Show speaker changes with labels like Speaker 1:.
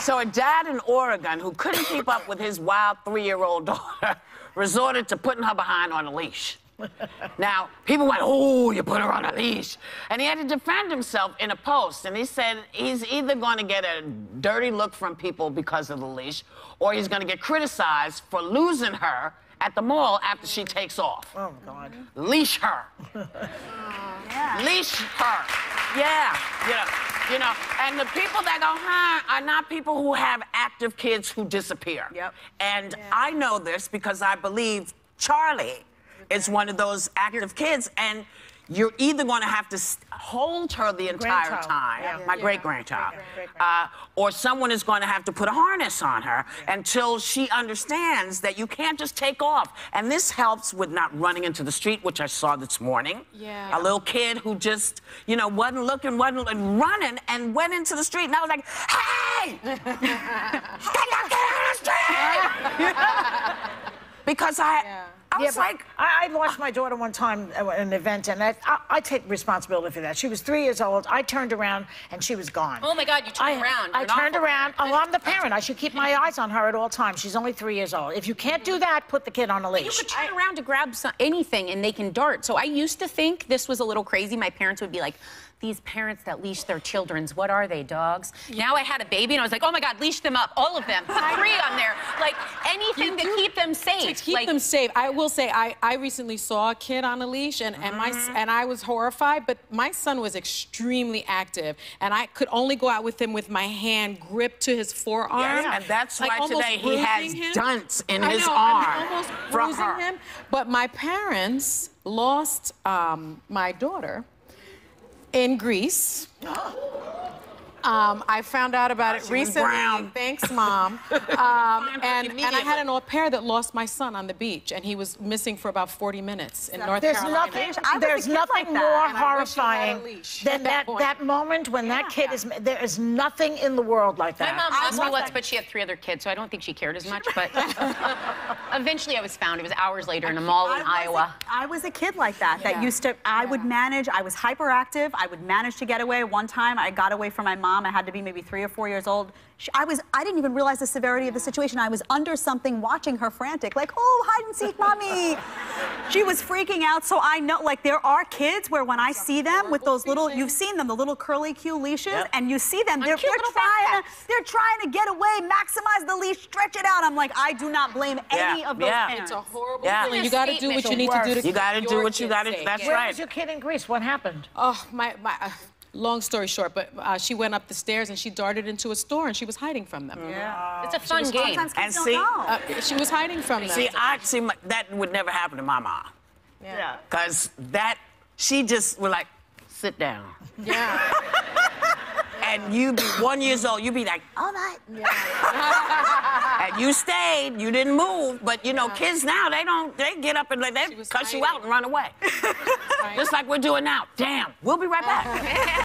Speaker 1: So a dad in Oregon who couldn't keep up with his wild 3-year-old daughter resorted to putting her behind on a leash. Now, people went, oh, you put her on a leash. And he had to defend himself in a post. And he said he's either going to get a dirty look from people because of the leash, or he's going to get criticized for losing her at the mall after she takes off.
Speaker 2: Oh, God.
Speaker 1: Leash her.
Speaker 3: Yeah.
Speaker 1: Leash her. Yeah. You know, and the people that go harm are not people who have active kids who disappear.
Speaker 3: Yep.
Speaker 1: And I know this because I believe Charlie is one of those active kids, and you're either going to have to hold her the entire time, my great-grandchild, or someone is going to have to put a harness on her until she understands that you can't just take off. And this helps with not running into the street, which I saw this morning.
Speaker 4: Yeah.
Speaker 1: A little kid who just, you know, wasn't looking, and running, and went into the street. And I was like, hey! Get out the street! Because I was like...
Speaker 2: I lost my daughter one time at an event, and I take responsibility for that. She was 3 years old. I turned around, and she was gone.
Speaker 4: Oh, my God, you turned around.
Speaker 2: I turned around. Oh, I'm the parent. I should keep my eyes on her at all times. She's only 3 years old. If you can't do that, put the kid on a leash.
Speaker 4: You could turn around to grab anything, and they can dart. So I used to think this was a little crazy. My parents would be like, these parents that leash their children's, what are they, dogs? Now I had a baby, and I was like, oh, my God, leash them up, all of them. 3 on there. Like, anything to keep them safe.
Speaker 5: To keep them safe. I will say, I recently saw a kid on a leash, and I was horrified, but my son was extremely active, and I could only go out with him with my hand gripped to his forearm.
Speaker 1: Yes, and that's
Speaker 5: like
Speaker 1: why today he has
Speaker 5: him.
Speaker 1: dunts in his
Speaker 5: I
Speaker 1: arm
Speaker 5: almost
Speaker 1: from
Speaker 5: bruising
Speaker 1: her.
Speaker 5: him. But my parents lost my daughter in Greece. I found out about it recently.
Speaker 1: Brown.
Speaker 5: Thanks, Mom. And I had an au pair that lost my son on the beach, and he was missing for about 40 minutes in North Carolina.
Speaker 2: There's nothing more horrifying than
Speaker 5: that
Speaker 2: that moment when that kid is... There is nothing in the world like that.
Speaker 4: My mom lost me once, but she had 3 other kids, so I don't think she cared as much. But eventually I was found. It was hours later in a mall in Iowa.
Speaker 3: I was a kid like that, that used to... I would manage. I was hyperactive. I would manage to get away. One time I got away from my mom. I had to be maybe 3 or 4 years old. I didn't even realize the severity of the situation. I was under something watching her frantic, like, oh, hide and seek, mommy. She was freaking out. So I know, like, there are kids where when I see them with those little, you've seen them, the little curly Q leashes, and you see them, they're trying to get away, maximize the leash, stretch it out. I'm like, I do not blame any of those parents.
Speaker 5: It's a horrible feeling. You got to do what you need to do to
Speaker 1: You got to do what you got to do. That's
Speaker 2: Where
Speaker 1: right.
Speaker 2: was your kid in Greece? What happened?
Speaker 5: Oh, long story short, but she went up the stairs and she darted into a store and she was hiding from them.
Speaker 3: Yeah.
Speaker 4: It's a fun game.
Speaker 1: And see,
Speaker 5: she was hiding from them.
Speaker 1: See, that would never happen to my mom.
Speaker 3: Yeah.
Speaker 1: Because she just was like, sit down.
Speaker 5: Yeah.
Speaker 1: And you be 1 year old, you be like, all right. And you stayed, you didn't move, but you know, kids now, they get up and they cuss you out and run away. Just like we're doing now. Damn, we'll be right back.